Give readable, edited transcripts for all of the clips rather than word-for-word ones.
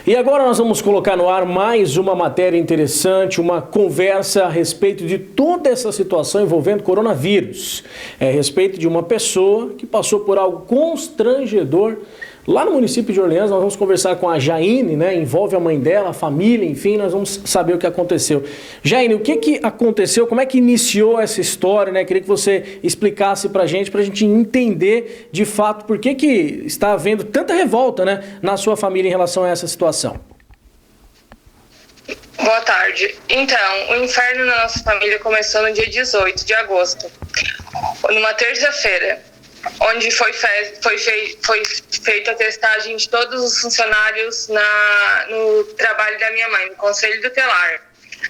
E agora nós vamos colocar no ar mais uma matéria interessante, uma conversa a respeito de toda essa situação envolvendo coronavírus. É a respeito de uma pessoa que passou por algo constrangedor lá no município de Orleans. Nós vamos conversar com a Jaine, né? Envolve a mãe dela, a família, enfim, nós vamos saber o que aconteceu. Jaine, o que aconteceu? Como é que iniciou essa história, né? Queria que você explicasse pra gente entender de fato por que está havendo tanta revolta, né, na sua família em relação a essa situação. Boa tarde. Então, o inferno na nossa família começou no dia 18 de agosto, numa terça-feira, onde foi feita a testagem de todos os funcionários no trabalho da minha mãe, no Conselho Tutelar.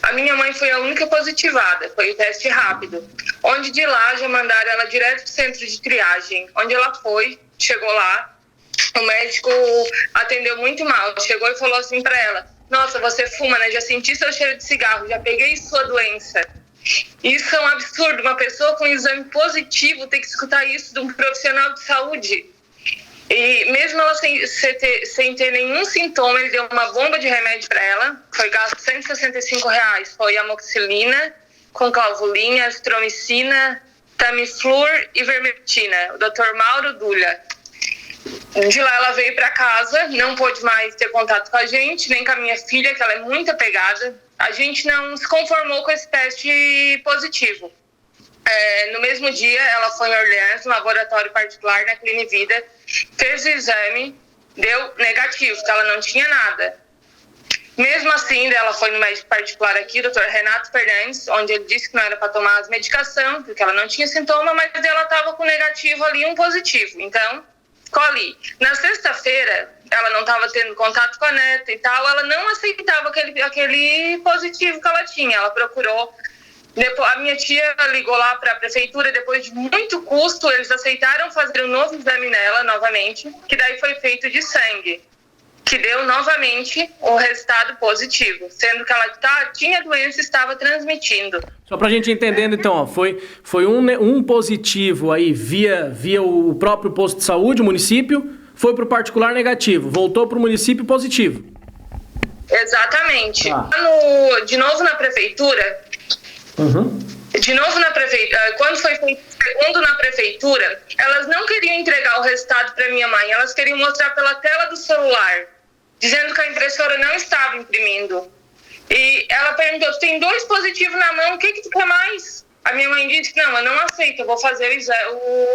A minha mãe foi a única positivada, foi o teste rápido, onde de lá já mandaram ela direto para o centro de triagem, onde ela chegou lá, o médico atendeu muito mal, chegou e falou assim para ela: nossa, você fuma, né? Já senti seu cheiro de cigarro, já peguei sua doença. Isso é um absurdo, uma pessoa com exame positivo ter que escutar isso de um profissional de saúde. E mesmo ela sem ter nenhum sintoma, ele deu uma bomba de remédio para ela, foi gasto R$165, foi amoxicilina, com clavulina, azitromicina, Tamiflur e vermectina, o Dr. Mauro Dulha. De lá ela veio para casa, não pôde mais ter contato com a gente, nem com a minha filha, que ela é muito apegada. A gente não se conformou com esse teste positivo. No mesmo dia, ela foi em Orleans, no laboratório particular, na Clinivida, fez o exame, deu negativo, que ela não tinha nada. Mesmo assim, ela foi no médico particular aqui, o Dr. Renato Fernandes, onde ele disse que não era para tomar as medicações, porque ela não tinha sintoma, mas ela estava com negativo ali, um positivo. Então, ficou ali. Na sexta-feira, ela não estava tendo contato com a neta e tal, ela não aceitava aquele positivo que ela tinha. Ela procurou, depois, a minha tia ligou lá para a prefeitura, depois de muito custo, eles aceitaram fazer um novo exame nela, novamente, que daí foi feito de sangue, que deu novamente o resultado positivo, sendo que ela tinha doença e estava transmitindo. Só pra gente entendendo, então, ó, foi um positivo aí via o próprio posto de saúde, o município, foi pro particular negativo, voltou pro município positivo. Exatamente. De novo na prefeitura, quando foi feito o segundo na prefeitura, elas não queriam entregar o resultado para minha mãe, elas queriam mostrar pela tela do celular, dizendo que a impressora não estava imprimindo. E ela perguntou: tem 2 positivos na mão, o que tu quer mais? A minha mãe disse: não, eu não aceito, eu vou fazer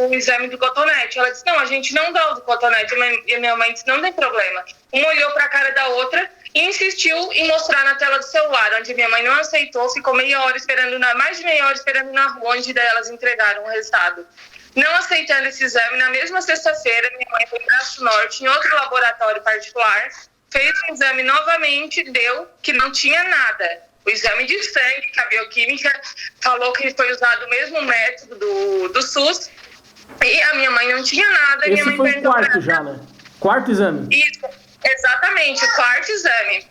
o exame do cotonete. Ela disse: não, a gente não dá o do cotonete. E a minha mãe disse: não tem problema. Uma olhou para a cara da outra e insistiu em mostrar na tela do celular, onde minha mãe não aceitou, ficou mais de meia hora esperando na rua, onde elas entregaram o resultado. Não aceitando esse exame, na mesma sexta-feira, minha mãe foi para o Norte, em outro laboratório particular, fez o exame novamente, deu que não tinha nada. O exame de sangue, que a bioquímica falou que foi usado o mesmo método do SUS, e a minha mãe não tinha nada. Esse minha mãe foi o quarto já, né? Quarto exame. Isso, exatamente, o quarto exame.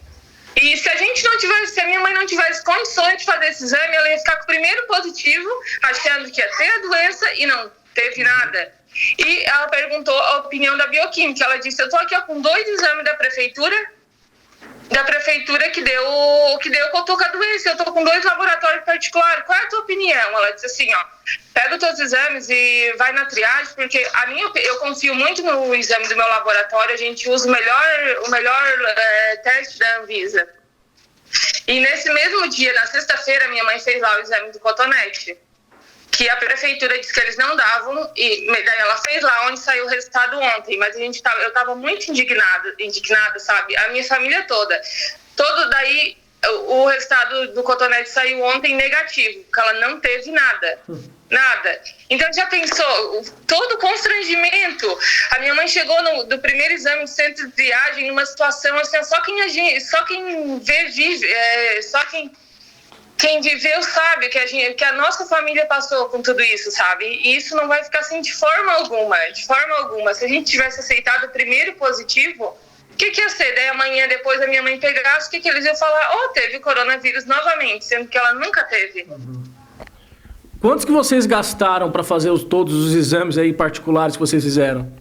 E se a minha mãe não tivesse condições de fazer esse exame, ela ia ficar com o primeiro positivo, achando que ia ter a doença e não teve nada. E ela perguntou a opinião da bioquímica. Ela disse: eu estou aqui com 2 exames da prefeitura que deu que eu tô com a doença, eu tô com 2 laboratórios particulares, qual é a tua opinião? Ela disse assim: pega os teus exames e vai na triagem, porque eu confio muito no exame do meu laboratório, a gente usa o melhor teste da Anvisa. E nesse mesmo dia, na sexta-feira, minha mãe fez lá o exame do cotonete, que a prefeitura disse que eles não davam, e daí ela fez lá, onde saiu o resultado ontem, mas eu estava muito indignada, sabe? A minha família toda. Daí o resultado do cotonete saiu ontem negativo, que ela não teve nada. Nada. Então já pensou, todo constrangimento. A minha mãe chegou do primeiro exame do centro de triagem numa situação assim, só quem viveu sabe que a nossa família passou com tudo isso, sabe? E isso não vai ficar assim de forma alguma. Se a gente tivesse aceitado o primeiro positivo, o que ia ser? Daí amanhã, depois a minha mãe pegasse, o que eles iam falar? Teve coronavírus novamente, sendo que ela nunca teve. Quantos que vocês gastaram para fazer todos os exames aí particulares que vocês fizeram?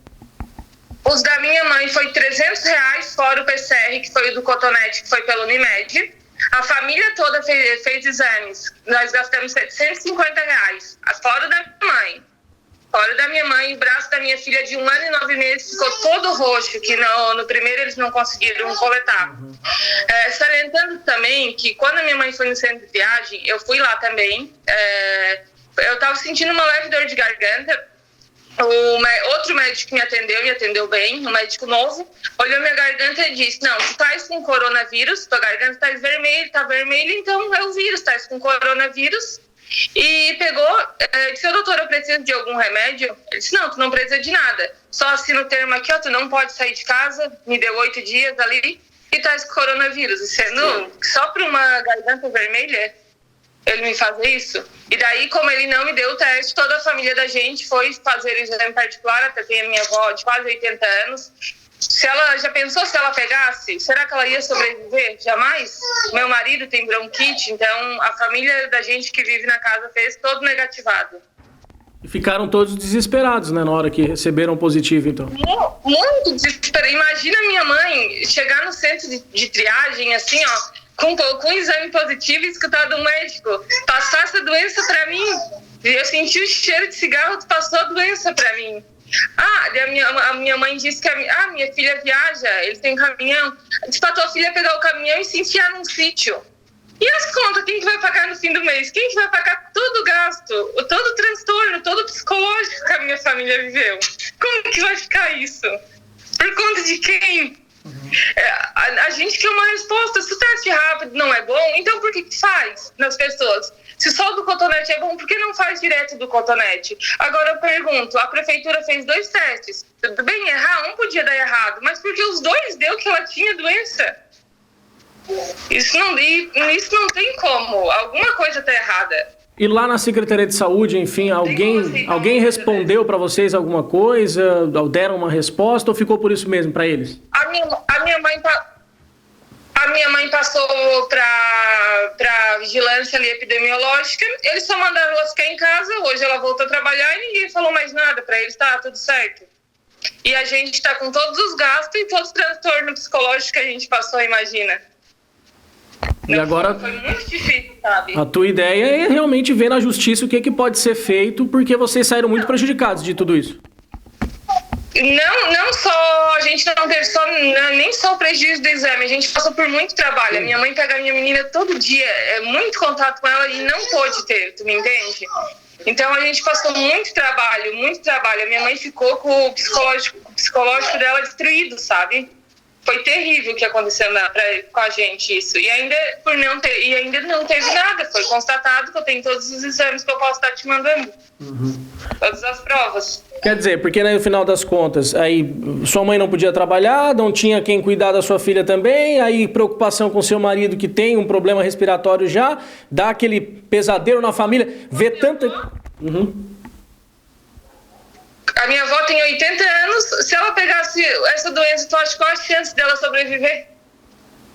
Os da minha mãe foi R$300, fora o PCR, que foi o do Cotonete, que foi pelo Unimed. A família toda fez exames. Nós gastamos R$750. Fora o da minha mãe. Fora da minha mãe, o braço da minha filha de 1 ano e 9 meses ficou todo roxo, que no primeiro eles não conseguiram coletar. Salientando também que quando a minha mãe foi no centro de viagem, eu fui lá também. Eu estava sentindo uma leve dor de garganta. Outro médico que me atendeu bem, um médico novo, olhou minha garganta e disse: não, tu estás com coronavírus, tua garganta está vermelha, então é o vírus, estás com coronavírus. E pegou, disse: doutor, eu preciso de algum remédio? Ele disse: não, tu não precisa de nada, só assina o termo aqui, ó, tu não pode sair de casa, me deu 8 dias ali e estás com coronavírus. E sendo só por uma garganta vermelha ele me fazer isso. E daí, como ele não me deu o teste, toda a família da gente foi fazer o exame particular, até tem a minha avó de quase 80 anos. Já pensou se ela pegasse? Será que ela ia sobreviver? Jamais. Meu marido tem bronquite, então a família da gente que vive na casa fez todo negativado. E ficaram todos desesperados, né, na hora que receberam positivo, então. Muito desesperado. Imagina minha mãe chegar no centro de triagem, assim, ó, com um exame positivo e escutar do médico: passar essa doença pra mim. Eu senti o cheiro de cigarro, tu passou a doença pra mim. A minha mãe disse que minha filha viaja, ele tem caminhão. Disse pra tua filha pegar o caminhão e se enfiar num sítio. E as contas, quem que vai pagar no fim do mês? Quem que vai pagar todo o gasto, todo o transtorno, todo o psicológico que a minha família viveu? Como que vai ficar isso? Por conta de quem? A gente quer uma resposta. Se o teste rápido não é bom, então por que faz nas pessoas? Se só do Cotonete é bom, por que não faz direto do Cotonete? Agora eu pergunto, a prefeitura fez 2 testes. Tudo bem, errar, um podia dar errado, mas porque os 2 deu que ela tinha doença? Isso não tem como. Alguma coisa tá errada. E lá na Secretaria de Saúde, enfim, alguém respondeu para vocês alguma coisa? Deram uma resposta ou ficou por isso mesmo para eles? A minha mãe passou para vigilância ali epidemiológica. Eles só mandaram ela ficar em casa. Hoje ela voltou a trabalhar e ninguém falou mais nada. Para eles tá tudo certo. E a gente tá com todos os gastos e todos os transtornos psicológicos que a gente passou, imagina. E agora, foi muito difícil, sabe? A tua ideia é realmente ver na justiça o que pode ser feito, porque vocês saíram muito prejudicados de tudo isso. Não só, a gente não teve nem só o prejuízo do exame, a gente passou por muito trabalho. A minha mãe pega a minha menina todo dia, muito contato com ela e não pôde ter, tu me entende? Então a gente passou muito trabalho. A minha mãe ficou com o psicológico dela destruído, sabe? Foi terrível o que aconteceu com a gente isso. E ainda não teve nada. Foi constatado que eu tenho todos os exames que eu posso estar te mandando. Todas as provas. Quer dizer, porque no final das contas, aí sua mãe não podia trabalhar, não tinha quem cuidar da sua filha também, aí preocupação com seu marido que tem um problema respiratório já, dá aquele pesadelo na família, vê tanta... A minha avó tem 80 anos, se ela pegasse essa doença, tu acha qual a chance dela sobreviver?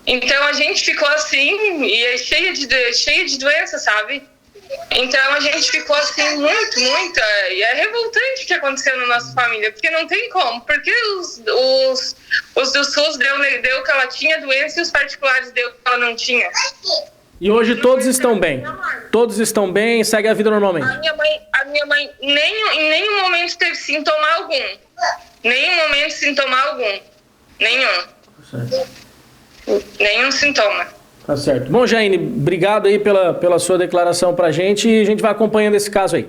Então a gente ficou assim, e é cheia de doença, sabe? Então a gente ficou assim muito, e é revoltante o que aconteceu na nossa família, porque não tem como, porque os do SUS deu que ela tinha doença e os particulares deu que ela não tinha. E hoje todos estão bem? Todos estão bem, segue a vida normalmente? A minha mãe em nenhum momento teve sintoma algum. Nenhum. Certo. Nenhum sintoma. Tá certo. Bom, Jaine, obrigado aí pela sua declaração pra gente e a gente vai acompanhando esse caso aí.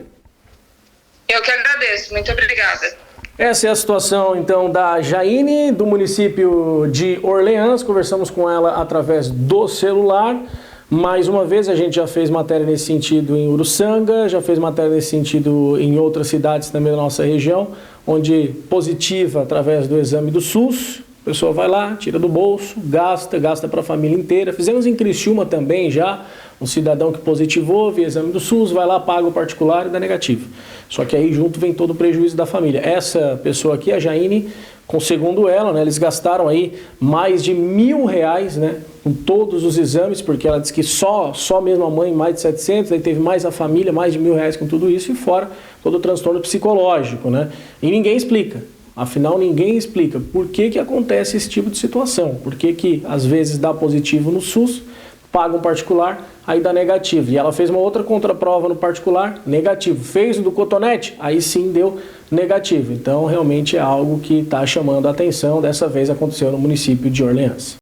Eu que agradeço, muito obrigada. Essa é a situação, então, da Jaine, do município de Orleans. Conversamos com ela através do celular. Mais uma vez, a gente já fez matéria nesse sentido em Uruçanga, já fez matéria nesse sentido em outras cidades também da nossa região, onde positiva através do exame do SUS, a pessoa vai lá, tira do bolso, gasta para a família inteira. Fizemos em Criciúma também já, um cidadão que positivou, via exame do SUS, vai lá, paga o particular e dá negativo. Só que aí junto vem todo o prejuízo da família. Essa pessoa aqui, a Jaine, segundo ela, né, eles gastaram aí mais de R$1.000, né, com todos os exames, porque ela disse que só mesmo a mãe mais de 700, aí teve mais a família, mais de R$1.000 com tudo isso, e fora todo o transtorno psicológico, né? E ninguém explica. Afinal, ninguém explica por que acontece esse tipo de situação. Por que às vezes dá positivo no SUS, paga um particular, aí dá negativo. E ela fez uma outra contraprova no particular, negativo. Fez o do cotonete, aí sim deu negativo. Então, realmente é algo que está chamando a atenção. Dessa vez aconteceu no município de Orleans.